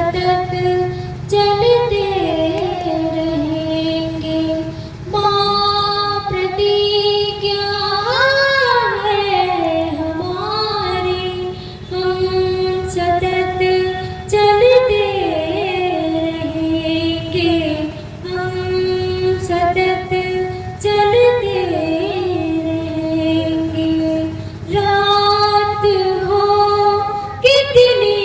सतत चलते रहेंगे। माँ प्रतिज्ञा है हमारी, हम सतत चलते रहेंगे, हम सतत चलते रहेंगे। रात हो कितनी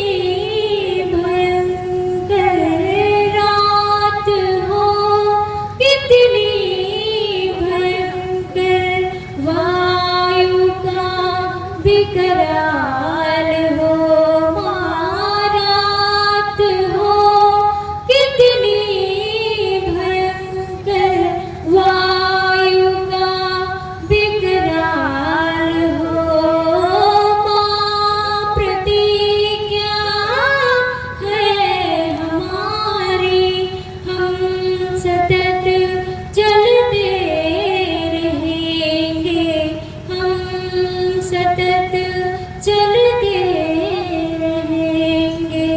भयंकर, रात हो कितनी भयंकर, वायु का विकराल हो, रात हो कितनी भयंकर, वायु का विकराल हो। माँ प्रतिज्ञा है हमारी, हम सतत चलते रहेंगे, हम सतत चलते रहेंगे।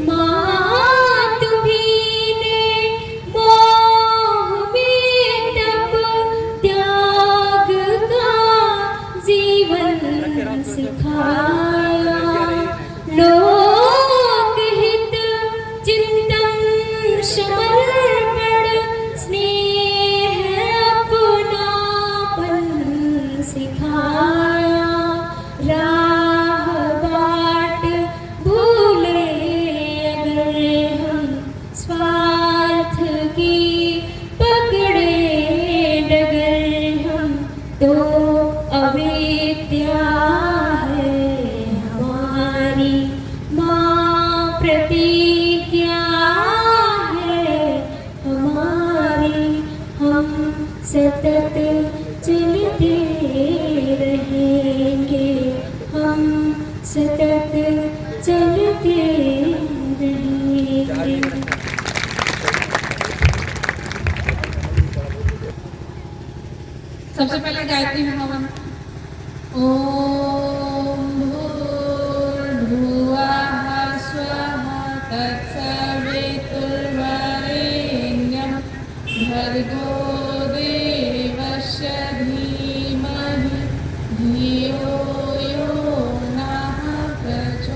माँ तुम्हीं ने मोह में तप त्याग का जीवन सिखाया, लोकहित चिंतन समर्पण स्नेह अपनापन सिखाया। राह बाट भूले अगर हम, स्वार्थ की पकड़े डगर हम, तो अविद्या है हमारी। माँ प्रतिज्ञा है हमारी, हम सतत चलते रहेंगे, हम सतत चलते रहेंगे। सबसे पहले गायत्री हवन। ओम भूर्भुवः स्वः तत्सवितुर्वरेण्यं भर्गो देवस्य धीमहि धियो यो नः प्रचोदयात्।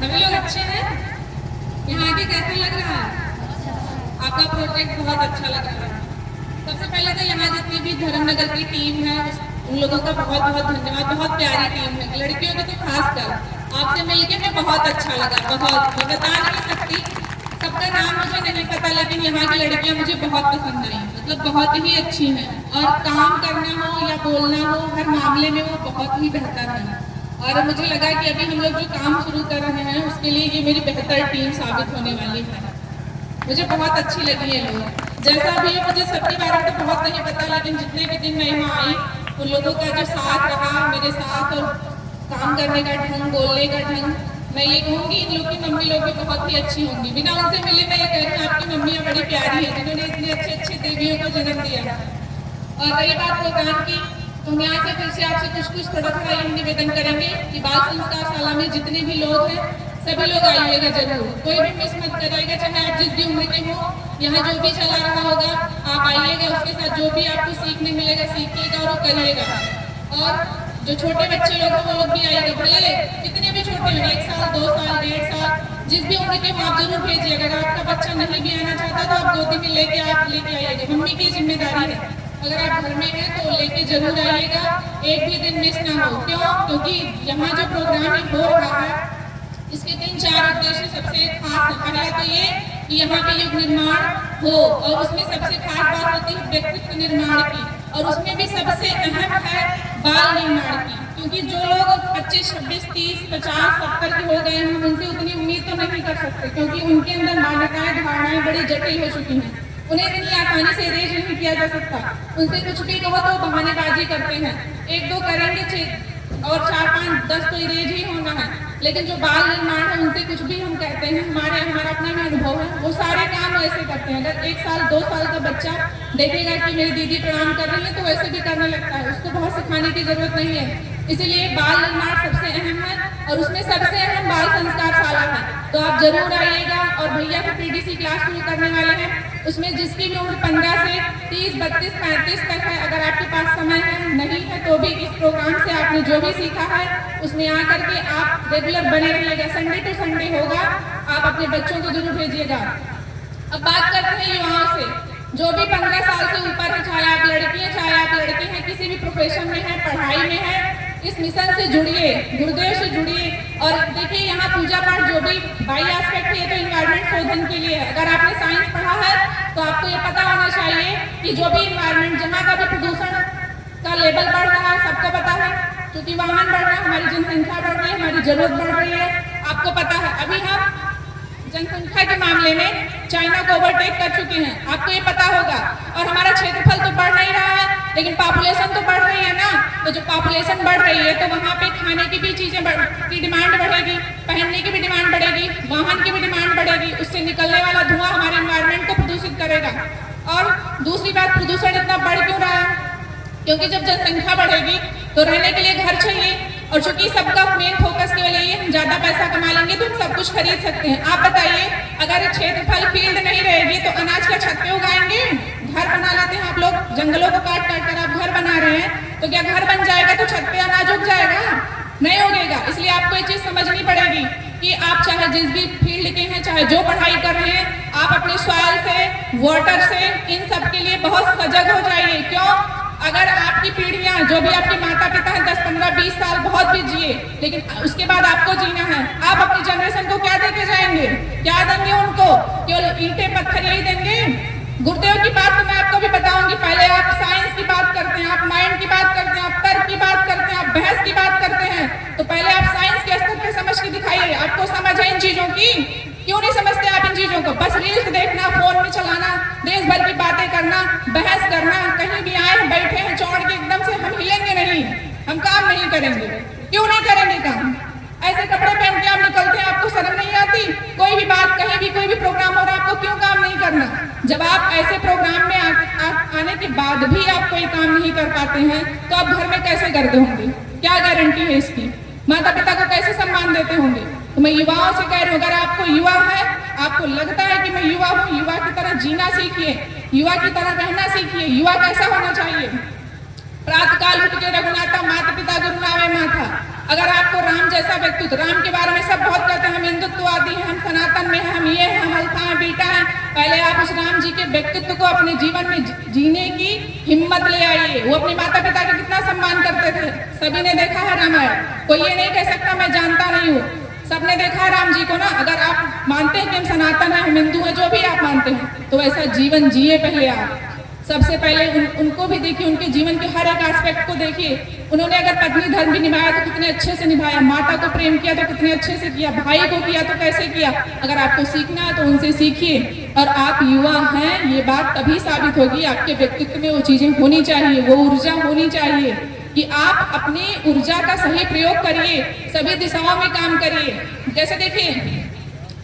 सभी लोग अच्छे हैं? यहाँ आके कैसा लग रहा है? आपका प्रोजेक्ट बहुत अच्छा लग रहा है। सबसे पहले तो यहाँ जितनी भी धर्मनगर की टीम है उन लोगों का बहुत बहुत धन्यवाद। बहुत प्यारी टीम है, लड़कियों की तो खास कर आपसे मिलके मैं बहुत अच्छा लगा। बहुत, मैं बता नहीं सकती, सबका नाम मुझे नहीं पता, लेकिन यहाँ की लड़कियाँ मुझे बहुत पसंद आई। मतलब बहुत ही अच्छी हैं और काम करना हो या बोलना हो हर मामले में वो बहुत ही बेहतर है। और मुझे लगा कि अभी हम लोग जो काम शुरू कर रहे हैं उसके लिए ये मेरी बेहतर टीम साबित होने वाली है। मुझे बहुत अच्छी लगी है लोग, जैसा भी है। मुझे सबके बारे में तो बहुत नहीं पता, लेकिन जितने भी दिन मैं यहाँ आई उन लोगों का जो साथ रहा मेरे साथ, और काम करने का ढंग, बोलने का ढंग, मैं ये कहूँगी इन लोग की मम्मी लोग भी बहुत ही अच्छी होंगी। बिना उनसे मिले मैं ये कह रही हूँ आपकी मम्मियाँ बड़ी प्यारी है जिन्होंने इतनी अच्छी अच्छी देवियों को जन्म दिया। और रही बात प्रोग्राम की, तो हम यहाँ से फिर से आपसे कुछ थोड़ा थोड़ा ये निवेदन करेंगे कि बाल संस्कार शाला में जितने भी लोग हैं सभी लोग आइएगा जरूर, कोई भी मिस मत करिएगा, चाहे आप जिस भी उम्र के हो। यहाँ जो भी चला रहा होगा आप आइएगा, उसके साथ जो भी आपको सीखने मिलेगा सीखिएगा और करिएगा। और जो छोटे बच्चे लोग हैं वो लोग भी आइएगा, भले कितने भी छोटे हो, 1 साल 2 साल 1.5 साल जिस भी उम्र के हो आप जरूर भेजिएगा। अगर आपका बच्चा नहीं भी आना चाहता तो आप गोदी में लेके आइएगा, मम्मी की जिम्मेदारी है। अगर आप घर में हैं तो लेके जरूर आइएगा, एक भी दिन मिस ना हो। क्यों? क्योंकि यहाँ जो प्रोग्राम हो रहा है इसके 3-4 उद्देश्य सबसे खास है। पहला तो ये कि यहाँ पे युग निर्माण हो, और उसमें सबसे खास बात होती है व्यक्तित्व निर्माण की, और उसमें भी सबसे अहम है बाल निर्माण की। क्योंकि जो लोग 25, 26, 30, 50, 70 के हो गए हैं हम उनसे उतनी उम्मीद तो नहीं कर सकते, क्योंकि उनके अंदर मान्यताएं धारणाएं बड़ी जटिल हो चुकी हैं। उन्हें इतनी आसानी से इरेज नहीं किया जा सकता। उनसे कुछ भी कहो तो बहानेबाजी करते हैं, 1-2 करेंगे और 4, 5, 10 तो इरेज ही होना है। लेकिन जो बाल निर्माण है उनसे कुछ भी हम कहते हैं, हमारा अपना भी अनुभव है, वो सारे काम वैसे करते हैं। अगर 1 साल 2 साल का बच्चा देखेगा कि मेरी दीदी प्रणाम कर रही है तो वैसे भी करने लगता है, उसको बहुत सिखाने की जरूरत नहीं है। इसीलिए बाल निर्माण सबसे अहम है और उसमें सबसे अहम बाल संस्कार शाला है। तो आप जरूर आइएगा। और भैया की पीडीसी क्लास शुरू करने वाले हैं, उसमें जिसकी भी उम्र 15 से 30, 32, 35 तक है, अगर आपके पास समय है, नहीं है तो भी इस प्रोग्राम से आपने जो भी सीखा है उसमें आकर के आप रेगुलर बने रहिएगा। संडे टू संडे होगा, आप अपने बच्चों को जरूर भेजिएगा। अब बात करते हैं युवाओं से, जो भी 15 साल से ऊपर है, चाहे आप लड़की हैं चाहे आप लड़के हैं, किसी भी प्रोफेशन में है, पढ़ाई में है, इस मिशन से जुड़िए, गुरुदेव से जुड़िए। और देखिए यहाँ पूजा पाठ जो भी बाई एस्पेक्ट है तो इन्वायरमेंट शोधन के लिए है। अगर आपने साइंस पढ़ा है तो आपको ये पता होना चाहिए कि जो भी इन्वायरमेंट, जहाँ का भी प्रदूषण का लेवल बढ़ रहा है, सबको पता है, क्योंकि वाहन बढ़ रहा है, हमारी जनसंख्या बढ़ रही है, हमारी जरूरत बढ़ रही है, आपको पता है। अभी हम जनसंख्या के मामले में चाइना को ओवरटेक कर चुके हैं, आपको ये पता होगा। और हमारा क्षेत्रफल तो बढ़ नहीं रहा है, लेकिन पॉपुलेशन तो बढ़ रही है ना। तो जो पॉपुलेशन बढ़ रही है तो वहाँ पे खाने की भी चीजें की डिमांड बढ़ेगी, पहनने की भी डिमांड बढ़ेगी, वाहन की भी डिमांड बढ़ेगी, उससे निकलने वाला धुआं हमारे एनवायरनमेंट को प्रदूषित करेगा। और दूसरी बात, प्रदूषण इतना बढ़ क्यों रहा है? क्योंकि जब जनसंख्या बढ़ेगी तो रहने के लिए घर चाहिए, और चूंकि सबका मेन फोकस केवल यही है हम ज्यादा पैसा कमा लेंगे तो हम सब कुछ खरीद सकते हैं। आप बताइए, अगर क्षेत्रफल फील्ड नहीं रहेगी तो अनाज क्या छत पे उगाएंगे? घर बना लेते हैं आप लोग, जंगलों को काट काट कर आप घर बना रहे हैं, तो क्या घर बन जाएगा तो छत पे अनाज उग जाएगा? नहीं उगेगा। इसलिए आपको ये चीज समझनी पड़ेगी कि आप चाहे जिस भी फील्ड के हैं, चाहे जो पढ़ाई कर रहे हैं, आप अपने सॉइल से, वाटर से, इन सब के लिए बहुत सजग हो जाइए। क्यों? अगर आपकी पीढ़ियां, जो भी आपके माता पिता हैं, 10, 15, 20 साल बहुत भी जिए, लेकिन उसके बाद आपको जीना है, आप अपनी जनरेशन को क्या देके जाएंगे? क्या देंगे उनको? केवल ईंटें पत्थर यही देंगे? गुरुदेव की बात तो मैं आपको भी बताऊंगी। पहले आप साइंस की बात करते हैं, आप माइंड की बात करते हैं, आप तर्क की बात करते हैं, आप बहस की बात करते हैं, तो पहले आप साइंस के स्तर पे समझ के दिखाइए। आपको समझ है इन चीजों की? क्यों नहीं समझते आप इन चीजों को? बस रील्स देखना, फोन में चलाना, देश भर की बातें करना, बहस करना, कहीं भी आए बैठे हैं चौड़ के एकदम से हम हिलेंगे नहीं, हम काम नहीं करेंगे। क्यों नहीं करेंगे काम? ऐसे कपड़े पहन के आप निकलते हैं, आपको शर्म नहीं आती? कोई भी बात, कहीं भी कोई भी प्रोग्राम हो रहा है, आपको क्यों काम नहीं करना? जब आप ऐसे प्रोग्राम में आने के बाद भी आप कोई काम नहीं कर पाते हैं तो आप घर में कैसे करते होंगे? क्या गारंटी है इसकी? माता पिता को कैसे सम्मान देते होंगे? तो मैं युवाओं से कह रही हूँ, अगर आपको युवा है, आपको लगता है कि मैं युवा हूँ, युवा की तरह जीना सीखिए, युवा की तरह रहना सीखिए। युवा कैसा होना चाहिए? प्रातःकाल उठ के रघुनाथा माता पिता गुरु नावे माथा। अगर आपको राम जैसा व्यक्तित्व, राम के बारे में सब बहुत कहते हैं, हम हिंदुत्ववादी हैं, हम सनातन में हैं, हम ये हैं, हम अल्फा हैं, बीटा हैं। पहले आप उस राम जी के व्यक्तित्व को अपने जीवन में जीने की हिम्मत ले आइए। वो अपने माता पिता का कितना सम्मान करते थे, सभी ने देखा है रामायण। कोई ये नहीं कह सकता मैं जानता नहीं हूँ, सबने देखा है राम जी को ना। अगर आप मानते हैं कि हम सनातन हैं, हम हिंदू हैं, जो भी आप मानते हैं, तो ऐसा जीवन जिए पहले आप। सबसे पहले उनको भी देखिए, उनके जीवन के हर एक एस्पेक्ट को देखिए। उन्होंने अगर पत्नी धर्म भी निभाया तो कितने अच्छे से निभाया, माता को प्रेम किया तो कितने अच्छे से किया, भाई को किया तो कैसे किया। अगर आपको सीखना है तो उनसे सीखिए। और आप युवा हैं, ये बात तभी साबित होगी, आपके व्यक्तित्व में वो चीजें होनी चाहिए, वो ऊर्जा होनी चाहिए कि आप अपनी ऊर्जा का सही प्रयोग करिए, सभी दिशाओं में काम करिए। जैसे देखिए,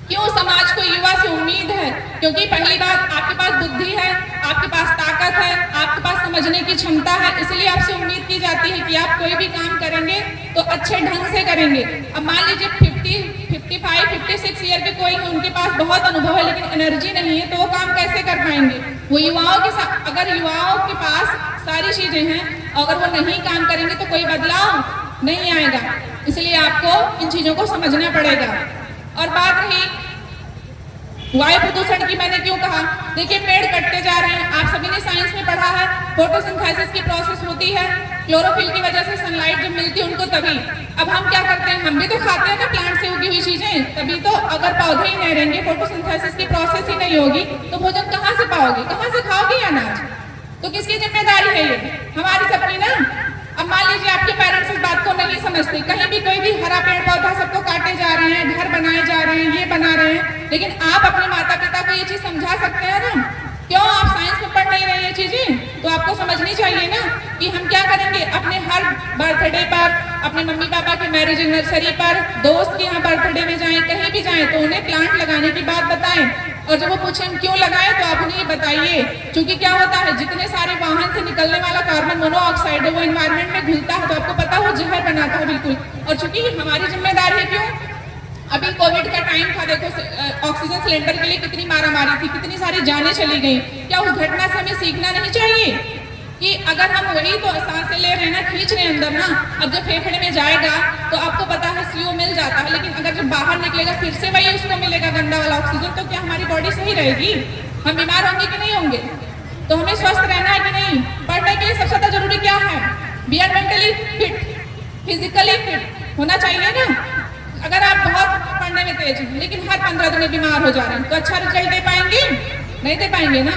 क्यों समाज को युवा से उम्मीद है? क्योंकि पहली बात, आपके पास बुद्धि है, आपके पास ताकत है, आपके पास समझने की क्षमता है, इसलिए आपसे उम्मीद की जाती है कि आप कोई भी काम करेंगे तो अच्छे ढंग से करेंगे। अब मान लीजिए 50, 55, 56 ईयर के कोई, उनके पास बहुत अनुभव है लेकिन एनर्जी नहीं है, तो वो काम कैसे कर पाएंगे? वो युवाओं के साथ, अगर युवाओं के पास सारी चीजें हैं, अगर वो नहीं काम करेंगे तो कोई बदलाव नहीं आएगा। इसलिए आपको इन चीजों को समझना पड़ेगा। और बात रही वायु प्रदूषण की, मैंने क्यों कहा? देखिए, पेड़ कटते जा रहे हैं, आप सभी ने साइंस में पढ़ा है, फोटोसिंथेसिस की प्रोसेस होती है, क्लोरोफिल की वजह से सनलाइट जब मिलती है उनको, तभी। अब हम क्या करते हैं? हम भी तो खाते हैं ना प्लांट से उगी हुई चीजें, तभी तो। अगर पौधे ही नहीं रहेंगे, फोटोसिंथेसिस की प्रोसेस ही नहीं होगी, तो भोजन कहाँ से पाओगे, कहाँ से खाओगे अनाज? तो किसकी जिम्मेदारी है ये? हमारी सबकी ना। अब मान लीजिए आपके पेरेंट्स इस बात को नहीं समझते, कहीं भी कोई भी हरा पेड़ पौधा सबको काटे जा रहे हैं, घर बनाए जा रहे हैं, ये बना रहे हैं, लेकिन आप अपने माता पिता को ये चीज समझा सकते हैं ना क्यों आप साइंस में पढ़ नहीं रहे ये चीजें? तो आपको समझनी चाहिए ना कि हम क्या करेंगे अपने हर बर्थडे पर, अपने मम्मी पापा के मैरिज एनिवर्सरी पर, दोस्त के यहाँ बर्थडे में जाएं, कहीं भी जाएं तो उन्हें प्लांट लगाने की बात बताएं। और जब वो पूछें हम क्यों लगाएं तो आप उन्हें बताइए, क्योंकि क्या होता है जितने सारे वाहन से निकलने वाला कार्बन मोनोऑक्साइड है वो एनवायरमेंट में घुलता है, तो आपको पता हो जहर बनाता है बिल्कुल। और चूंकि हमारी जिम्मेदारी है, क्यों अभी कोविड का टाइम था, देखो ऑक्सीजन सिलेंडर के लिए कितनी मारामारी थी, कितनी सारी जानें चली गई। क्या उस घटना से हमें सीखना नहीं चाहिए कि अगर हम वही तो सांसें ले रहे हैं ना, खींच रहे हैं अंदर ना, अब जब फेफड़े में जाएगा तो आपको पता है CO मिल जाता है, लेकिन अगर जब बाहर निकलेगा फिर से वही उसको मिलेगा गंदा वाला ऑक्सीजन, तो क्या हमारी बॉडी सही रहेगी? हम बीमार होंगे कि नहीं होंगे? तो हमें स्वस्थ रहना है कि नहीं? पढ़ने के लिए सबसे ज्यादा जरूरी क्या है? Be are mentally fit, physically fit होना चाहिए ना। अगर आप बहुत पढ़ने में तेज हैं लेकिन हर 15 दिन बीमार हो जा रहे हैं तो अच्छा रिजल्ट दे पाएंगे? नहीं दे पाएंगे ना।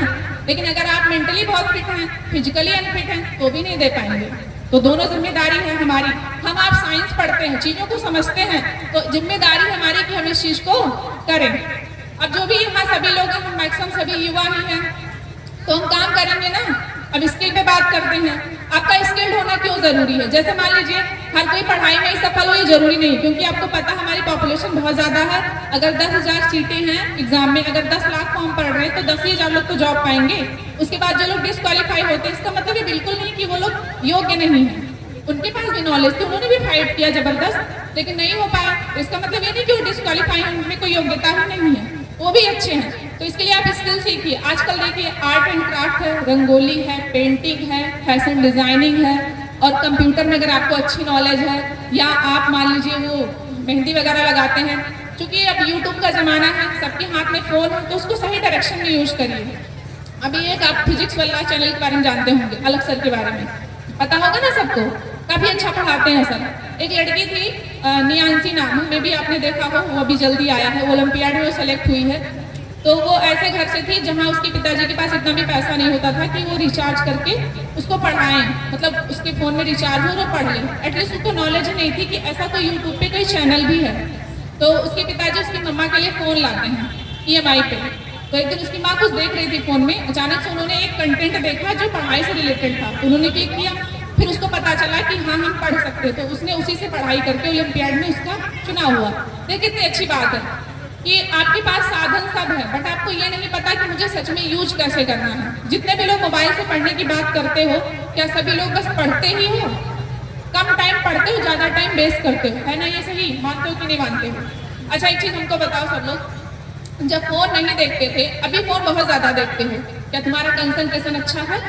लेकिन अगर आप मेंटली बहुत फिट हैं, फिजिकली अनफिट हैं, तो भी नहीं दे पाएंगे। तो दोनों जिम्मेदारी है हमारी। हम आप साइंस पढ़ते हैं, चीजों को समझते हैं, तो जिम्मेदारी हमारी कि हम इस चीज को करें। अब जो भी यहाँ सभी लोग हैं, हम मैक्सिमम सभी युवा ही हैं, तो हम काम करेंगे ना। अब स्किल पे बात करते हैं, आपका स्किल्ड होना क्यों जरूरी है? जैसे मान लीजिए हर कोई पढ़ाई में ही सफल हो ये जरूरी नहीं, क्योंकि आपको पता हमारी पॉपुलेशन बहुत ज्यादा है। अगर 10,000 सीटें हैं एग्जाम में, अगर 10 लाख फॉर्म पढ़ रहे हैं तो 10,000 लोग तो जॉब पाएंगे। उसके बाद जो लोग डिस्क्वालीफाई होते हैं, इसका मतलब ये बिल्कुल नहीं कि वो लोग योग्य नहीं है, उनके पास भी नॉलेज थी, उन्होंने भी फाइट किया जबरदस्त, लेकिन नहीं हो पाया। इसका मतलब ये नहीं कि वो डिस्क्वालीफाई है, उनमें कोई योग्यता ही नहीं है, वो भी अच्छे हैं। तो इसके लिए आप स्किल सीखिए। आजकल देखिए आर्ट एंड क्राफ्ट है, रंगोली है, पेंटिंग है, फैशन डिजाइनिंग है, और कंप्यूटर में अगर आपको अच्छी नॉलेज है, या आप मान लीजिए वो मेहंदी वगैरह लगाते हैं, क्योंकि अब यूट्यूब का जमाना है, सबके हाथ में फोन है, तो उसको सही डायरेक्शन में यूज करिए। अभी एक आप फिजिक्स वाला चैनल के बारे में जानते होंगे, अलग सर के बारे में पता होगा ना सबको, काफी अच्छा पढ़ाते हैं सर। एक लड़की थी नियांसी नाम, में भी आपने देखा हो, वो अभी जल्दी आया है, ओलंपियाड में वो सेलेक्ट हुई है। तो वो ऐसे घर से थी जहां उसके पिताजी के पास इतना भी पैसा नहीं होता था कि वो रिचार्ज करके उसको पढ़ाएं, मतलब उसके फोन में रिचार्ज हो वो पढ़ ले। एटलीस्ट उसको नॉलेज ही नहीं थी कि ऐसा कोई यूट्यूब पे कोई चैनल भी है। तो उसके पिताजी उसकी मम्मा के लिए फोन लाते हैं EMI पे। तो एक दिन उसकी माँ कुछ देख रही थी फोन में, अचानक से उन्होंने एक कंटेंट देखा जो पढ़ाई से रिलेटेड था, उन्होंने क्लिक किया, फिर उसको पता चला कि हाँ हम पढ़ सकते, तो उसने उसी से पढ़ाई करके ओलंपियाड में उसका चुनाव हुआ। देखिए कितनी अच्छी बात है कि आपके पास साधन सब है, बट आपको ये नहीं पता कि मुझे सच में यूज कैसे करना है। जितने भी लोग मोबाइल से पढ़ने की बात करते हो, क्या सभी लोग बस पढ़ते ही हो? कम टाइम पढ़ते हो, ज्यादा टाइम वेस्ट करते हो, है ना? ये सही मानते हो कि नहीं मानते हो? अच्छा एक चीज हमको बताओ सब लोग, जब फोन नहीं देखते थे, अभी फोन बहुत ज्यादा देखते हो, क्या तुम्हारा कंसंट्रेशन अच्छा है?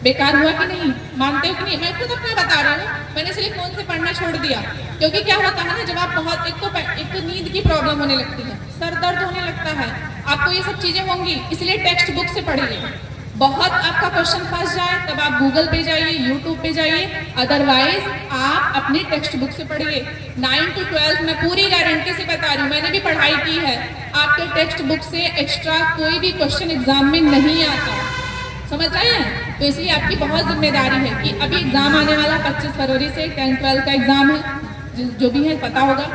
बेकार हुआ कि नहीं? मानते हो कि नहीं? मैं खुद अपना बता रही हूँ, मैंने सिर्फ फोन से पढ़ना छोड़ दिया, क्योंकि क्या होता है ना, जब आप बहुत एक तो नींद की प्रॉब्लम होने लगती है, सर दर्द होने लगता है, आपको ये सब चीजें होंगी, इसलिए टेक्स्ट बुक से पढ़िए। बहुत आपका क्वेश्चन फंस जाए तब आप गूगल पे जाइए, यूट्यूब पे जाइए, अदरवाइज आप अपनी टेक्स्ट बुक से पढ़िए। 9 to 12 मैं पूरी गारंटी से बता रही हूँ, मैंने भी पढ़ाई की है, आपके टेक्स्ट बुक से एक्स्ट्रा कोई भी क्वेश्चन एग्जाम में नहीं आता, समझ रहे हैं? तो इसलिए आपकी बहुत जिम्मेदारी है कि अभी एग्जाम आने वाला 25 फरवरी से 10-12 का एग्जाम है, जो भी है पता होगा,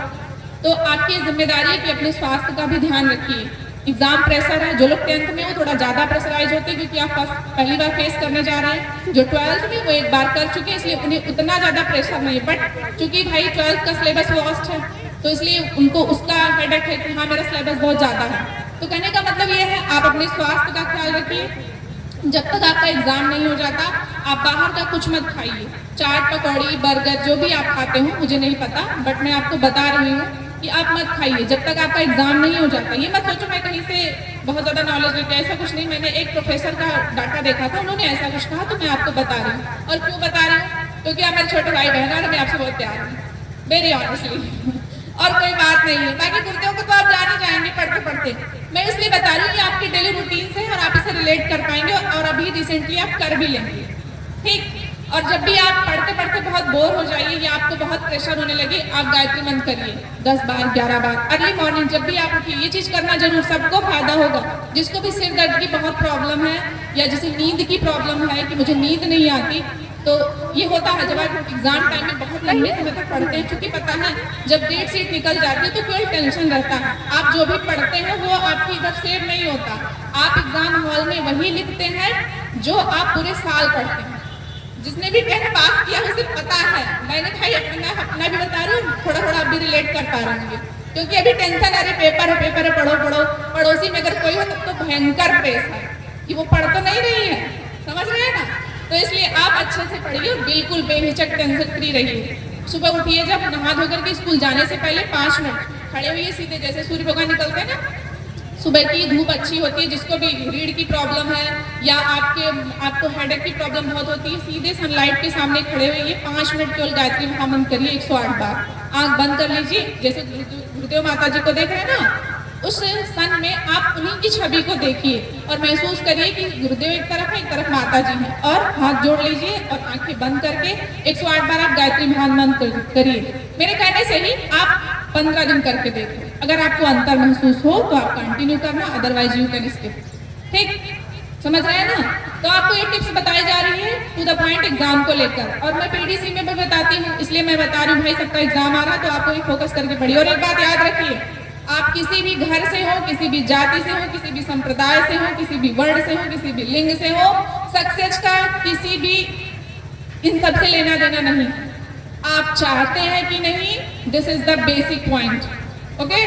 तो आपकी जिम्मेदारी है कि अपने स्वास्थ्य का भी ध्यान रखिए। एग्जाम प्रेशर है, जो लोग 10th में वो थोड़ा ज्यादा प्रेशराइज होते हैं क्योंकि आप पहली बार फेस करने जा रहे हैं, जो 12th में वो एक बार कर चुके हैं इसलिए उन्हें उतना ज्यादा प्रेशर नहीं है। बट चूंकि भाई 12th का सिलेबस लॉस्ट है तो इसलिए उनको उसका हेडेक है कि हाँ मेरा सिलेबस बहुत ज्यादा है। तो कहने का मतलब ये है आप अपने स्वास्थ्य का ख्याल रखिए, जब तक आपका एग्जाम नहीं हो जाता आप बाहर का कुछ मत खाइए, चाट पकौड़ी बर्गर जो भी आप खाते हो मुझे नहीं पता, बट मैं आपको बता रही हूँ कि आप मत खाइए जब तक आपका एग्जाम नहीं हो जाता। ये मत सोचो मैं कहीं से बहुत ज्यादा नॉलेज लेके, ऐसा कुछ नहीं। मैंने एक प्रोफेसर का डाटा देखा था, उन्होंने ऐसा कुछ कहा तो मैं आपको बता रही हूँ। और क्यों बता रही हूँ? क्योंकि आप मेरे छोटे भाई बहन और मैं आपसे बहुत प्यार हूँ, वेरी ऑनेस्टली, और कोई बात नहीं है। बाकी कुर्तियों को तो आप जान ही जाएंगे पढ़ते पढ़ते, मैं इसलिए बता रही हूँ कि आपकी डेली रूटीन से और आप इसे रिलेट कर पाएंगे और अभी रिसेंटली आप कर भी लेंगे, ठीक। और जब भी आप पढ़ते पढ़ते बहुत बोर हो जाइए या आपको बहुत प्रेशर होने लगे, आप गायत्री मंत्र करिए 10 बार 11 बार अर्ली मॉर्निंग जब भी आप उठिए। ये चीज करना जरूर, सबको फायदा होगा। जिसको भी सिर दर्द की बहुत प्रॉब्लम है या जिसे नींद की प्रॉब्लम है कि मुझे नींद नहीं आती, तो ये होता है जब आप एग्जाम टाइम में बहुत लंबे समय तक पढ़ते हैं, क्योंकि पता है जब डेट शीट निकल जाती है तो कोई टेंशन रहता है, आप जो भी पढ़ते हैं वो आपकी इधर सेव नहीं होता। आप एग्जाम हॉल में वही लिखते हैं जो आप पूरे साल पढ़ते हैं। जिसने भी 10th पास किया उसे पता है। मैंने भाई अपना भी बता रही हूँ, थोड़ा थोड़ा आप भी रिलेट कर पा रहे होंगे, क्योंकि अभी टेंशन, अरे पेपर है पढ़ो पढ़ो, पड़ोसी में अगर कोई हो तब तो भयंकर प्रेस है कि वो पढ़ तो नहीं रही है, समझ रहे हैं ना। तो इसलिए आप अच्छे से पढ़िए, बिल्कुल बेहिचक टेंशन फ्री रहिए। सुबह उठिए, जब नहा धोकर के स्कूल जाने से पहले 5 मिनट खड़े हुए सीधे, जैसे सूर्य भगवान निकलते हैं ना, सुबह की धूप अच्छी होती है, जिसको भी रीढ़ की प्रॉब्लम है या आपको हेडेक की प्रॉब्लम बहुत होती है, सीधे सनलाइट के सामने खड़े हुए 5 मिनट केवल गायत्री महामंत्र करिए 108 बार। आंख बंद कर लीजिए, जैसे गुरुदेव माता जी को देख रहे हैं ना, उस सन में आप उन्हीं की छवि को देखिए और महसूस करिए कि गुरुदेव एक तरफ है, एक तरफ माता जी हैं, और हाथ जोड़ लीजिए और आंखें बंद करके 108 बार आप गायत्री महामंत्र करिए। मेरे कहने से ही आप 15 दिन करके देखो, अगर आपको अंतर महसूस हो तो आप कंटिन्यू करना, अदरवाइज यू कैन स्किप। ठीक, समझ रहे हैं ना। तो आपको एक टिप्स बताई जा रही है टू द पॉइंट एग्जाम को लेकर, और मैं पीडीसी में भी बताती हूँ, इसलिए मैं बता रही हूँ भाई सबका एग्जाम आ रहा है तो आपको ही फोकस करके पढ़िए। और एक बात याद रखिए, आप किसी भी घर से हो, किसी भी जाति से हो, किसी भी संप्रदाय से हो, किसी भी वर्ड से हो, किसी भी लिंग से हो, सक्सेस का किसी भी इन सब से लेना देना नहीं। आप चाहते हैं कि नहीं, this is the basic point. Okay,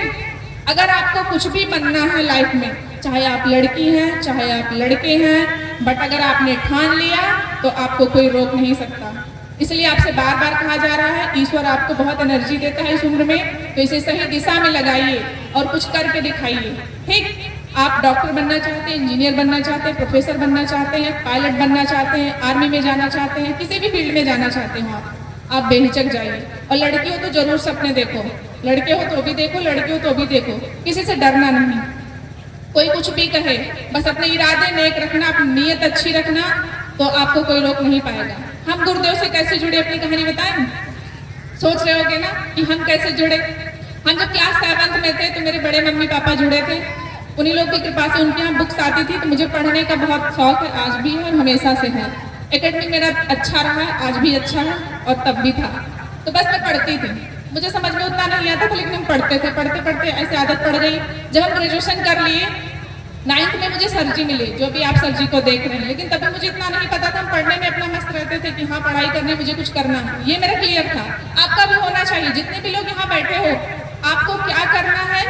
अगर आपको कुछ भी बनना है लाइफ में, चाहे आप लड़की हैं चाहे आप लड़के हैं, बट अगर आपने ठान लिया तो आपको कोई रोक नहीं सकता। इसलिए आपसे बार बार कहा जा रहा है, ईश्वर आपको बहुत एनर्जी देता है इस उम्र में, तो इसे सही दिशा में लगाइए और कुछ करके दिखाइए। ठीक, आप डॉक्टर बनना चाहते हैं, इंजीनियर बनना चाहते हैं, प्रोफेसर बनना चाहते हैं, पायलट बनना चाहते हैं, आर्मी में जाना चाहते हैं, किसी भी फील्ड में जाना चाहते हो आप बेहिचक जाइए। और लड़की हो तो जरूर सपने देखो, लड़के हो तो भी देखो, लड़की हो तो भी देखो, किसी से डरना नहीं। कोई कुछ भी कहे, बस अपने इरादे नेक रखना, अपनी नीयत अच्छी रखना, तो आपको कोई रोक नहीं पाएगा। हम गुरुदेव से कैसे जुड़े, अपनी कहानी बताएं। सोच रहे होगे ना कि हम कैसे जुड़े। हम जब क्लास 7th में थे तो मेरे बड़े मम्मी पापा जुड़े थे, उन्हीं लोग की कृपा से उनके यहाँ बुक्स आती थी, तो मुझे पढ़ने का बहुत शौक है, आज भी है और हमेशा से है। एकेडमिक मेरा अच्छा रहा है, आज भी अच्छा है और तब भी था। तो बस मैं पढ़ती थी, मुझे समझ में उतना नहीं आता था, लेकिन हम पढ़ते थे, पढ़ते पढ़ते ऐसे आदत पड़ गई। जब हम ग्रेजुएशन कर लिए, 9th में मुझे सर जी मिले, जो भी आप सर जी को देख रहे हैं, लेकिन तभी मुझे इतना नहीं पता था। हम पढ़ने में अपना मस्त रहते थे कि हाँ पढ़ाई करनी, मुझे कुछ करना है, ये मेरा क्लियर था। आपका भी होना चाहिए, जितने भी लोग यहाँ बैठे हो, आपको क्या करना है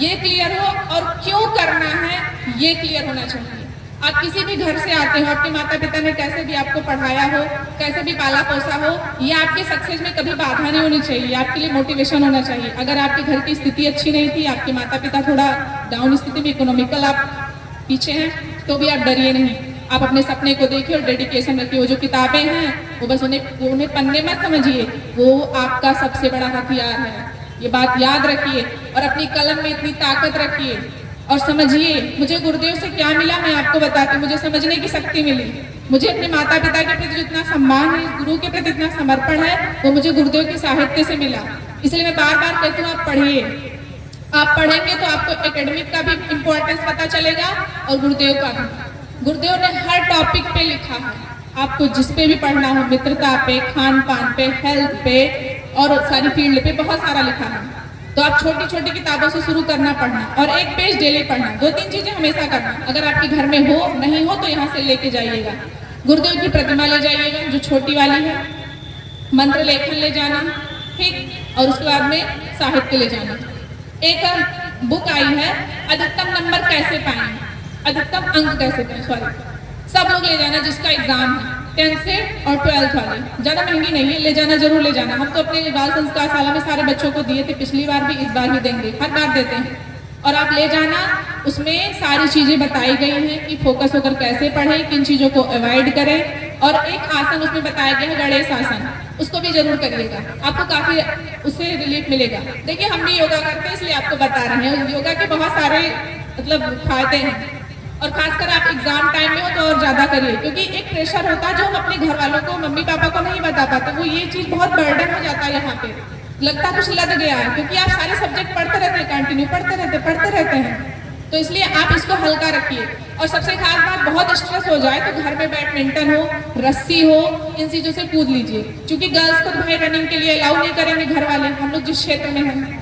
ये क्लियर हो, और क्यों करना है ये क्लियर होना चाहिए। आप किसी भी घर से आते हो, आपके माता पिता ने कैसे भी आपको पढ़ाया हो, कैसे भी पाला पोसा हो, ये आपके सक्सेस में कभी बाधा नहीं होनी चाहिए, आपके लिए मोटिवेशन होना चाहिए। अगर आपके घर की स्थिति अच्छी नहीं थी, आपके माता पिता थोड़ा डाउन स्थिति में, इकोनॉमिकल आप पीछे हैं, तो भी आप डरिए नहीं। आप अपने सपने को देखिए और डेडिकेशन रखिए। वो जो किताबें हैं वो बस उन्हें पन्ने मत समझिए, वो आपका सबसे बड़ा हथियार है, ये बात याद रखिए। और अपनी कलम में इतनी ताकत रखिए और समझिए। मुझे गुरुदेव से क्या मिला मैं आपको बताती हूँ। मुझे समझने की शक्ति मिली, मुझे अपने माता पिता के प्रति जितना सम्मान है, गुरु के प्रति इतना समर्पण है, वो मुझे गुरुदेव के साहित्य से मिला। इसलिए मैं बार बार कहती हूँ, आप पढ़िए। आप पढ़ेंगे तो आपको एकेडमिक का भी इम्पोर्टेंस पता चलेगा और गुरुदेव का भी। गुरुदेव ने हर टॉपिक पे लिखा है, आपको जिस पे भी पढ़ना हो, मित्रता पे, खान पान पे, हेल्थ पे और सारी फील्ड पे बहुत सारा लिखा है। तो आप छोटी छोटी किताबों से शुरू करना पढ़ना, और 1 पेज डेली पढ़ना। 2-3 चीजें हमेशा करना, अगर आपके घर में हो, नहीं हो तो यहाँ से लेके जाइएगा। गुरुदेव की प्रतिमा ले जाइएगा जो छोटी वाली है, मंत्र लेखन ले जाना, ठीक, और उसके बाद में साहित्य ले जाना। एक बुक आई है, अधिकतम नंबर कैसे पाएं, अधिकतम अंक कैसे पाएं, सॉरी, सब लोग ले जाना जिसका एग्जाम है, 10th से और 12th वाले। ज़्यादा महंगी नहीं है, ले जाना, जरूर ले जाना। हम तो अपने बाल संस्कार शाला में सारे बच्चों को दिए थे, पिछली बार भी, इस बार भी देंगे, हर बार देते हैं। और आप ले जाना, उसमें सारी चीज़ें बताई गई हैं कि फोकस होकर कैसे पढ़ें, किन चीज़ों को अवॉइड करें। और एक आसन उसमें बताया गया है, गणेश आसन, उसको भी जरूर करिएगा, आपको काफ़ी उससे रिलीफ मिलेगा। देखिए हम भी योगा करते हैं, इसलिए आपको बता रहे हैं। योगा के बहुत सारे मतलब फायदे हैं, और खासकर आप एग्जाम टाइम में हो तो और ज़्यादा करिए, क्योंकि एक प्रेशर होता है जो हम अपने घर वालों को, मम्मी पापा को नहीं बता पाते। वो ये चीज़ बहुत बर्डन हो जाता है, यहाँ पे लगता कुछ लद गया है, क्योंकि आप सारे सब्जेक्ट पढ़ते रहते हैं, कंटिन्यू पढ़ते रहते हैं। तो इसलिए आप इसको हल्का रखिए। और सबसे खास बात, बहुत स्ट्रेस हो जाए तो घर में बैडमिंटन हो, रस्सी हो, इन चीज़ों से कूद लीजिए, क्योंकि गर्ल्स को भाई रनिंग के लिए अलाउ नहीं करेंगे घर वाले, हम लोग जिस क्षेत्र में हैं।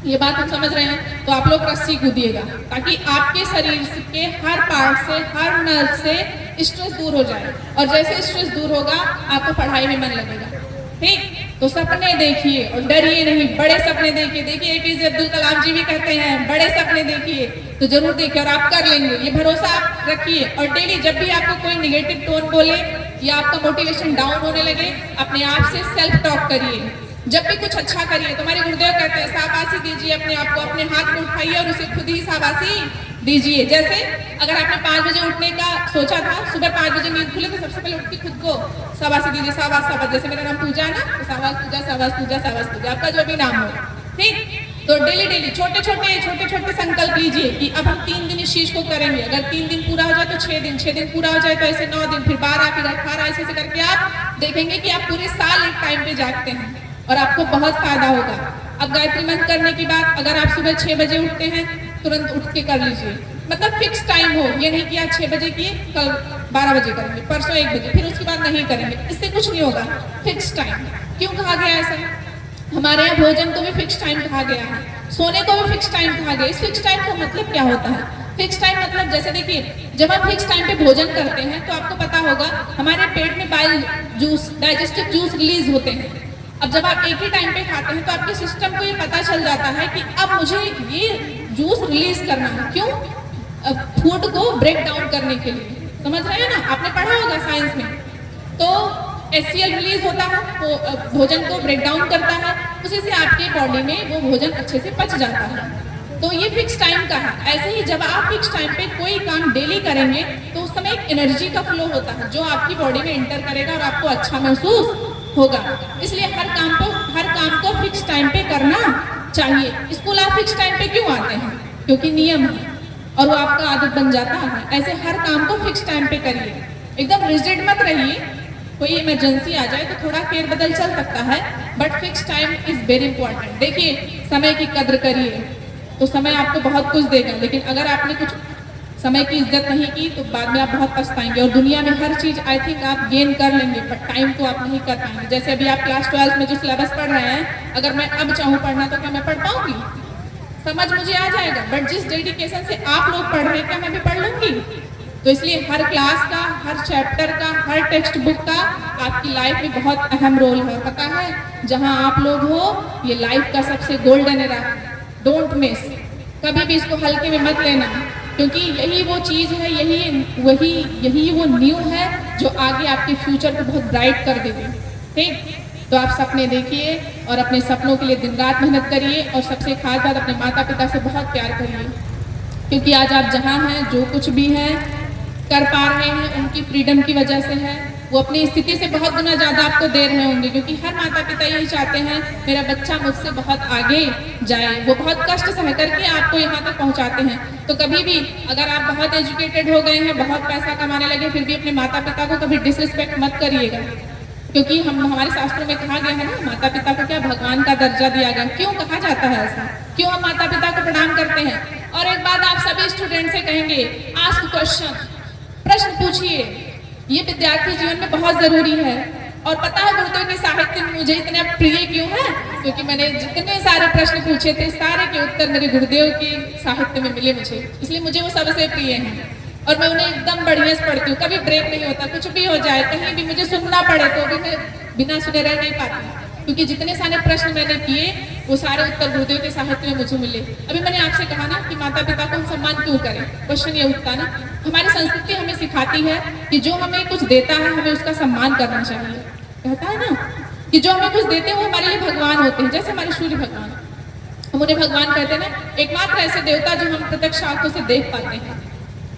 ये बात हम समझ रहे हैं, तो आप लोग रस्सी कूदिएगा ताकि आपके शरीर के हर पार्ट से, हर नर्व से स्ट्रेस दूर हो जाए। और जैसे स्ट्रेस दूर होगा आपको पढ़ाई में मन लगेगा। ठीक, तो सपने देखिए और डरिए नहीं, बड़े सपने देखिए। देखिए एपीजे अब्दुल कलाम जी भी कहते हैं बड़े सपने देखिए, तो जरूर देखिए और आप कर लेंगे, ये भरोसा आप रखिए। और डेली जब भी आपको कोई निगेटिव टोन बोले या आपका मोटिवेशन डाउन होने लगे, अपने आप से सेल्फ टॉक करिए। जब भी कुछ अच्छा करिए, तुम्हारे गुरुदेव कहते हैं शाबाशी दीजिए अपने आप को, अपने हाथ में उठाइए और उसे खुद ही शाबाशी दीजिए। जैसे अगर आपने 5 बजे उठने का सोचा था, सुबह 5 बजे नींद खुले तो सबसे पहले उठ के खुद को शाबाशी दीजिए, शाबाश शाबाश। जैसे मेरा नाम पूजा है ना, तो शाबाश पूजा, शाबाश पूजा, शाबाश पूजा, आपका जो भी नाम हो। ठीक, तो डेली डेली छोटे छोटे संकल्प लीजिए कि अब हम 3 दिन इस चीज को करेंगे। अगर 3 दिन पूरा हो जाए तो 6 दिन, 6 दिन पूरा हो जाए तो ऐसे 9 दिन, फिर 12, फिर 18, ऐसे करके आप देखेंगे कि आप पूरे साल एक टाइम पे जागते हैं और आपको बहुत फायदा होगा। अब गायत्री मंत्र करने की बात, अगर आप सुबह 6 बजे उठते हैं तुरंत उठ के कर लीजिए, मतलब फिक्स टाइम हो। ये नहीं कि आज 6 बजे किए, कल 12 बजे करेंगे, परसों 1 बजे, फिर उसके बाद नहीं करेंगे, इससे कुछ नहीं होगा। फिक्स टाइम क्यों कहा गया ऐसा? हमारे यहाँ भोजन को भी फिक्स टाइम कहा गया है, सोने को भी फिक्स टाइम कहा गया। इस फिक्स टाइम का मतलब क्या होता है? फिक्स टाइम मतलब जैसे देखिए, जब हम फिक्स टाइम पे भोजन करते हैं तो आपको पता होगा हमारे पेट में bile juice, digestive juice release होते हैं। अब जब आप एक ही टाइम पे खाते हैं तो आपके सिस्टम को ये पता चल जाता है कि अब मुझे ये जूस रिलीज करना है। क्यों? फूड को ब्रेक डाउन करने के लिए। समझ रहे हैं ना, आपने पढ़ा होगा साइंस में। तो HCl रिलीज होता है, वो भोजन को ब्रेक डाउन करता है, उसी से आपके बॉडी में वो भोजन अच्छे से पच जाता है। तो ये फिक्स टाइम का है। ऐसे ही जब आप फिक्स टाइम पे कोई काम डेली करेंगे तो उस समय एक एनर्जी का फ्लो होता है जो आपकी बॉडी में इंटर करेगा और आपको अच्छा महसूस होगा। इसलिए हर काम को फिक्स टाइम पे करना चाहिए। स्कूल आप फिक्स टाइम पे क्यों आते हैं? क्योंकि नियम है और वो आपका आदत बन जाता है। ऐसे हर काम को फिक्स टाइम पे करिए, एकदम रिजिड मत रहिए। कोई इमरजेंसी आ जाए तो थोड़ा फेरबदल चल सकता है, but fix time is very important. देखिए, समय की कद्र करिए तो समय आपको बहुत कुछ देगा, लेकिन अगर आपने कुछ समय की इज्जत नहीं की तो बाद में आप बहुत पछताएंगे। और दुनिया में हर चीज आई थिंक आप गेन कर लेंगे, बट टाइम को आप नहीं कर पाएंगे। जैसे अभी आप क्लास 12 में जो सिलेबस पढ़ रहे हैं, अगर मैं अब चाहूँ पढ़ना तो क्या मैं पढ़ पाऊंगी? समझ मुझे आ जाएगा, बट जिस डेडिकेशन से आप लोग पढ़ रहे हैं क्या मैं भी पढ़ लूंगी? तो इसलिए हर क्लास का, हर चैप्टर का, हर टेक्स्ट बुक का आपकी लाइफ में बहुत अहम रोल है। पता है, जहाँ आप लोग हो ये लाइफ का सबसे गोल्डन एरा है। डोंट मिस, कभी भी इसको हल्के में मत लेना, क्योंकि यही वो चीज है, यही वो न्यू है जो आगे आपके फ्यूचर को बहुत ब्राइट कर देगी। ठीक, तो आप सपने देखिए और अपने सपनों के लिए दिन रात मेहनत करिए। और सबसे खास बात, अपने माता पिता से बहुत प्यार करिए, क्योंकि आज आप जहाँ हैं, जो कुछ भी है कर पा रहे हैं, उनकी फ्रीडम की वजह से है। वो अपनी स्थिति से बहुत गुना ज्यादा आपको दे रहे होंगे, क्योंकि हर माता पिता यही चाहते हैं मेरा बच्चा मुझसे बहुत आगे जाए। वो बहुत कष्ट सह करके आपको यहाँ तक पहुँचाते हैं। तो कभी भी अगर आप बहुत एजुकेटेड हो गए हैं, बहुत पैसा कमाने लगे, फिर भी अपने माता पिता को कभी डिसरिस्पेक्ट मत करिएगा, क्योंकि हमारे शास्त्रों में कहा गया है ना, माता पिता को क्या भगवान का दर्जा दिया गया। क्यों कहा जाता है ऐसा? क्यों हम माता पिता को प्रणाम करते हैं? और एक बात आप सभी स्टूडेंट से कहेंगे, आस्क क्वेश्चन, प्रश्न पूछिए। ये विद्यार्थी जीवन में बहुत जरूरी है। और पता है गुरुदेव के साहित्य मुझे इतने प्रिय क्यों है? क्योंकि मैंने जितने सारे प्रश्न पूछे थे, सारे के उत्तर मेरे गुरुदेव के साहित्य में मिले मुझे, इसलिए मुझे वो सबसे प्रिय हैं। और मैं उन्हें एकदम बढ़िया से पढ़ती हूँ, कभी ब्रेक नहीं होता। कुछ भी हो जाए, कहीं भी मुझे सुनना पड़े तो भी मैं बिना सुने रह नहीं पाती, क्योंकि जितने सारे प्रश्न मैंने किए वो सारे उत्तर गुरुदेव के साहित्य में मुझे मिले। अभी मैंने आपसे कहा ना कि माता पिता को हम सम्मान क्यों करें, क्वेश्चन ये उठता ना। हमारी संस्कृति हमें सिखाती है कि जो हमें कुछ देता है हमें उसका सम्मान करना चाहिए। कहता है ना कि जो हमें कुछ देते हैं वो हमारे लिए भगवान होते हैं, जैसे हमारे सूर्य भगवान। हम उन्हें भगवान कहते हैं ना, एकमात्र ऐसे देवता जो हम प्रत्यक्ष आंखों से देख पाते हैं,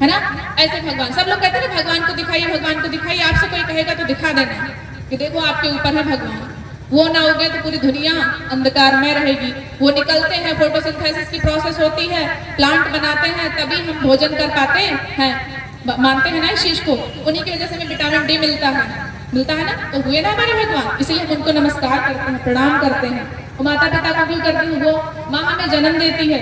है ना? ऐसे भगवान। सब लोग कहते हैं ना भगवान को दिखाइए, भगवान को दिखाइए। आपसे कोई कहेगा तो दिखा देना कि देखो आपके ऊपर है भगवान। वो ना हो गए तो पूरी दुनिया अंधकार में रहेगी। वो निकलते हैं, फोटोसिंथेसिस की प्रोसेस होती है, प्लांट बनाते हैं, तभी हम भोजन कर पाते हैं। मानते हैं ना इस चीज को? उन्हीं की वजह से हमें विटामिन डी मिलता है ना। तो हुए ना हमारे भगवान, इसलिए हम उनको नमस्कार करते हैं, प्रणाम करते हैं। और माता पिता को क्यों करती हूँ? वो माँ हमें जन्म देती है।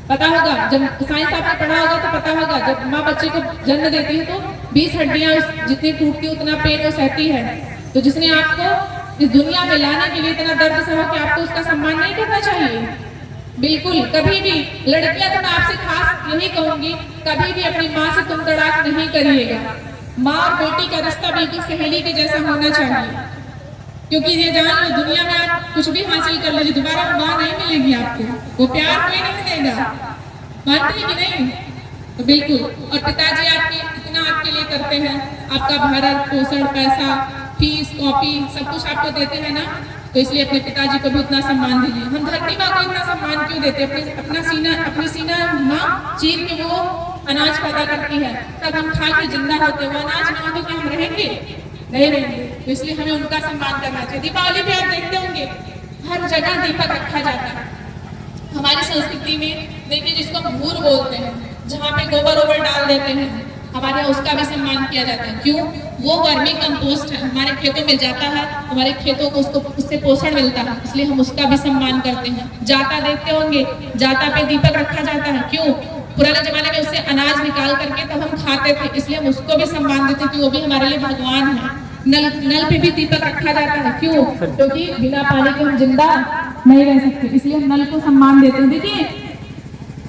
पता होगा, जब साइंस आपने पढ़ा होगा तो पता होगा, जब माँ बच्चे को जन्म देती है तो 20 हड्डियां जितनी टूटती उतना पेन वो सहती है। तो जिसने आपको इस दुनिया में लाने के लिए इतना दर्द सहा कि आपको उसका सम्मान नहीं करना चाहिए? बिल्कुल कभी भी लड़कियां तो मैं आपसे खास यही कहूंगी, कभी भी अपनी माँ से तुम तड़ाक नहीं करिएगा। माँ और बेटी का रिश्ता बिल्कुल सहेली के जैसा होना चाहिए, क्योंकि ये जान लो दुनिया में आप कुछ भी हासिल कर लीजिए, दोबारा माँ नहीं मिलेगी आपको, वो प्यार कोई नहीं देगा। मानती है कि नहीं? तो बिल्कुल। और पिताजी आपके इतना आपके लिए करते हैं, आपका भरण पोषण, पैसा, फीस, कॉपी सब कुछ आपको देते हैं ना, तो इसलिए अपने पिताजी को भी उतना सम्मान दीजिए। हम धरती माँ को इतना सम्मान क्यों देते? अपनी सीना माँ चीर के वो अनाज पैदा करती है, तब हम खा के जिंदा होते हैं। वो अनाज ना हो तो क्या हम रहेंगे? नहीं रहेंगे। तो इसलिए हमें उनका सम्मान करना चाहिए। दीपावली पे आप देखते होंगे हर जगह दीपक रखा जाता है। हमारी संस्कृति में देखिए जिसको हम भूर बोलते हैं, जहाँ पे गोबर ओबर डाल देते हैं, हमारे यहाँ उसका भी सम्मान किया जाता है। क्यों? वो वर्मी कंपोस्ट है, हमारे खेतों में जाता है, हमारे खेतों को उससे पोषण मिलता है, इसलिए हम उसका भी सम्मान करते हैं। जाता देखते होंगे, जाता पे दीपक रखा जाता है। क्यों? पुराने जमाने में उससे अनाज निकाल करके तब हम खाते थे, इसलिए हम उसको भी सम्मान देते कि वो भी हमारे लिए भगवान है। नल पे भी दीपक रखा जाता है। क्यों? क्योंकि बिना पानी के हम जिंदा नहीं रह सकते, इसलिए हम नल को सम्मान देते हैं। देखिए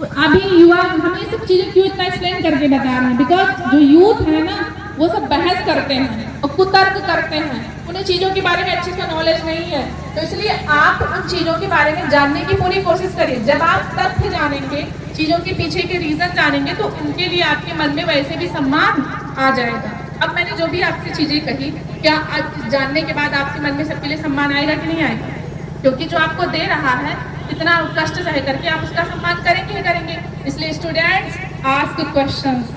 अभी युवा हम ये सब चीजें क्यों इतना एक्सप्लेन करके बता रहे हैं, बिकॉज जो यूथ है ना वो सब बहस करते हैं और कुतर्क करते हैं, उन्हें चीजों के बारे में अच्छे से नॉलेज नहीं है। तो इसलिए आप उन चीजों के बारे में जानने की पूरी कोशिश करिए। जब आप तथ्य जानेंगे, चीजों के पीछे के रीजन जानेंगे, तो उनके लिए आपके मन में वैसे भी सम्मान आ जाएगा। अब मैंने जो भी आपसे चीजें कही, क्या आज जानने के बाद आपके मन में सबके लिए सम्मान आएगा कि नहीं आएगा? क्योंकि जो आपको दे रहा है इतना कष्ट सह करके आप उसका सम्मान करेंगे ही करेंगे। इसलिए स्टूडेंट्स आस्क क्वेश्चंस,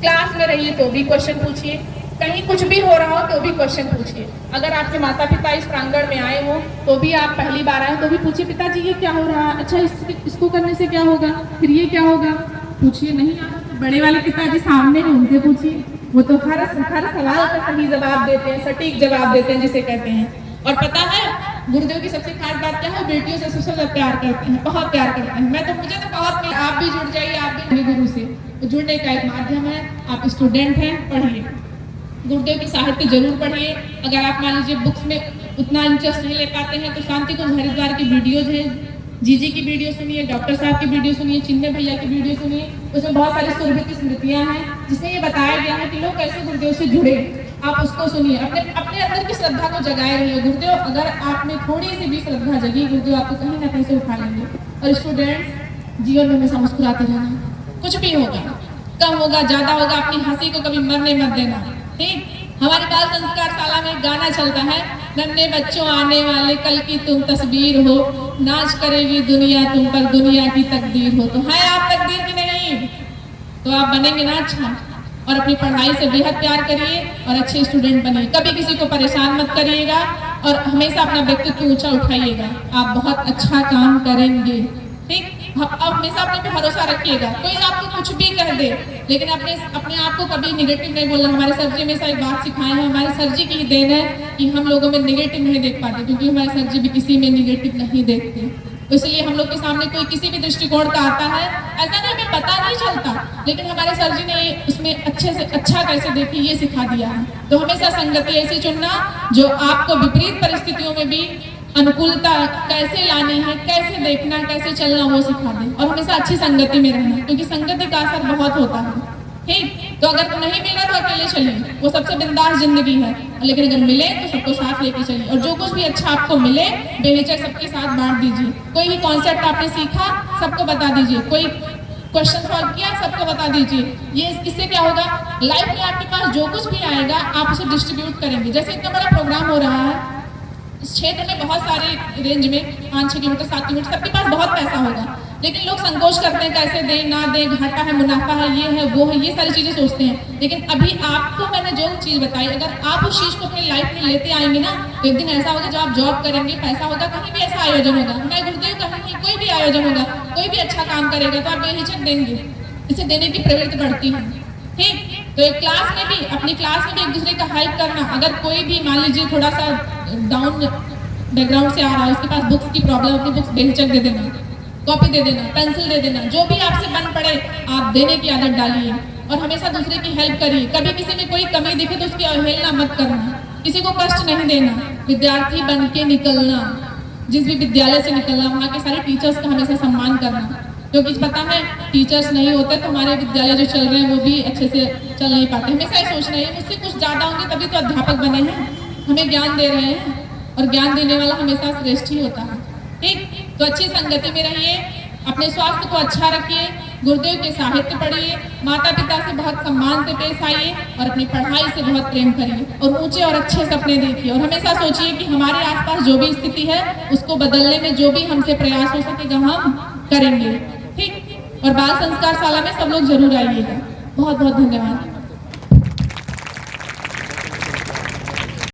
क्लास में रहिए तो भी क्वेश्चन पूछिए, कहीं कुछ भी हो रहा हो तो भी क्वेश्चन पूछिए। अगर आपके माता पिता इस प्रांगण में आए हो तो भी आप पहली बार आए तो भी पूछिए, पिताजी ये क्या हो रहा है, अच्छा इसको करने से क्या होगा, फिर ये क्या होगा, पूछिए। नहीं बड़े वाले पिताजी सामने हैं उनसे पूछिए, वो तो हर सवाल का सही जवाब देते हैं, सटीक जवाब देते हैं जिसे कहते हैं। और पता है गुरुदेव की सबसे खास बात क्या है? बेटियों से सबसे ज्यादा प्यार करते हैं, बहुत प्यार करते हैं। मुझे तो बहुत, आप भी जुड़ जाइए, आप भी गुरु से तो जुड़ने का एक माध्यम है। आप स्टूडेंट हैं, पढ़िए, गुरुदेव की साहित्य जरूर पढ़िए। अगर आप मान लीजिए बुक्स में उतना इंटरेस्ट नहीं ले पाते हैं तो शांति कुंज हरिद्वार की वीडियोज है, जीजी की वीडियो सुनिए, डॉक्टर साहब की वीडियो सुनिए, चिन्मय भैया की वीडियो सुनिए। उसमें बहुत सारी सुरभित स्मृतियां हैं जिसमें ये बताया गया है कि लोग कैसे गुरुदेव से जुड़े। आप उसको सुनिए, अपने अंदर की श्रद्धा को जगाए रहिए। गुरुदेव अगर आप में थोड़ी सी भी श्रद्धा जगी, गुरुदेव आपको कहीं ना कहीं से उठा लेंगे। और स्टूडेंट्स जीवन में हमेशा मुस्कुराते रहना, कुछ भी होगा, कम होगा ज्यादा होगा, अपनी हंसी को कभी मरने मत देना। ठीक, हमारे बाल संस्कार शाला में गाना चलता है, नन्हे बच्चों आने वाले कल की तुम तस्वीर हो, नाच करेगी दुनिया तुम पर, दुनिया की तकदीर हो। तो है आप तकदीर की नहीं, तो आप बनेंगे ना अच्छा। और अपनी पढ़ाई से बेहद प्यार करिए और अच्छे स्टूडेंट बनिए, कभी किसी को परेशान मत करिएगा और हमेशा अपना व्यक्तित्व ऊंचा उठाइएगा, आप बहुत अच्छा काम करेंगे। ठीक, अब हमेशा अपने पे भरोसा रखिएगा। कोई आपको कुछ भी कह दे लेकिन अपने आप को कभी निगेटिव नहीं बोलना। हमारे सर जी हमेशा एक बात सिखाए हैं, हमारे सर जी की ही देन है कि हम लोगों में निगेटिव नहीं देख पाते, क्योंकि हमारे सर जी भी किसी में निगेटिव नहीं देखते। तो इसलिए हम लोग के सामने कोई किसी भी दृष्टिकोण का आता है, ऐसा नहीं हमें पता नहीं चलता, लेकिन हमारे सर जी ने उसमें अच्छे से अच्छा कैसे देखे ये सिखा दिया है। तो हमेशा संगति ऐसी चुनना जो आपको विपरीत परिस्थितियों में भी अनुकूलता कैसे लानी है, कैसे देखना, कैसे चलना, वो सिखा दे। और हमेशा अच्छी संगति में रहना, क्योंकि संगति का असर बहुत होता है। ठीक, तो अगर नहीं मिला तो अकेले चलिए, वो सबसे बिंदास जिंदगी है, लेकिन अगर मिले तो सबको साथ लेके चलिए। और जो कुछ भी अच्छा आपको मिले बेहिचक सबके साथ बांट दीजिए। कोई भी कॉन्सेप्ट आपने सीखा सबको बता दीजिए, कोई क्वेश्चन सॉल्व किया सबको बता दीजिए। ये इससे क्या होगा, लाइफ में आपके पास जो कुछ भी आएगा आप उसे डिस्ट्रीब्यूट करेंगे। जैसे इतना बड़ा प्रोग्राम हो रहा है, इस क्षेत्र में बहुत सारे रेंज में 5-6 किलोमीटर 7 किलोमीटर सबके पास बहुत पैसा होगा, लेकिन लोग संकोच करते हैं कैसे दें ना दें, घाटा है मुनाफा है, ये है वो है, ये सारी चीजें सोचते हैं। लेकिन अभी आपको मैंने जो चीज बताई, अगर आप उस चीज को अपनी लाइफ में लेते आएंगे ना तो एक दिन ऐसा होगा जब आप जॉब करेंगे, पैसा होगा, कहीं भी ऐसा आयोजन होगा, मैं गुरुदेव कहीं कोई भी आयोजन होगा, कोई भी अच्छा काम करेगा तो आप बेहिचक देंगे, इसे देने की प्रवृत्ति बढ़ती है। ठीक, तो एक क्लास में भी, अपनी क्लास में भी एक दूसरे का हेल्प करना। अगर कोई भी मान लीजिए थोड़ा सा डाउन बैकग्राउंड से आ रहा है, उसके पास बुक्स की प्रॉब्लम, अपनी बुक्स बेहिचक दे देना, कॉपी दे देना, पेंसिल दे देना, जो भी आपसे बन पड़े आप देने की आदत डालिए। और हमेशा दूसरे की हेल्प करिए, कभी किसी में कोई कमी दिखे तो उसकी अवहेलना मत करना, किसी को कष्ट नहीं देना, विद्यार्थी बन के निकलना। जिस भी विद्यालय से निकलना, वहाँ के सारे टीचर्स का हमेशा सम्मान करना, क्योंकि पता है टीचर्स नहीं होते तो हमारे विद्यालय जो चल रहे हैं वो भी अच्छे से चल नहीं पाते। हमेशा ये सोचना है मुझसे कुछ ज़्यादा होंगे तभी तो अध्यापक बने हैं, हमें ज्ञान दे रहे हैं, और ज्ञान देने वाला हमेशा श्रेष्ठ ही होता है। ठीक, तो अच्छी संगति में रहिए, अपने स्वास्थ्य को अच्छा रखिए, गुरुदेव के साहित्य पढ़िए, माता पिता से बहुत सम्मान से पेश आइए और अपनी पढ़ाई से बहुत प्रेम करिए और ऊंचे और अच्छे सपने देखिए। और हमेशा सोचिए कि हमारे आसपास जो भी स्थिति है उसको बदलने में जो भी हमसे प्रयास हो सकेगा हम करेंगे। ठीक, और बाल संस्कार शाला में सब लोग जरूर आइएगा। बहुत बहुत धन्यवाद।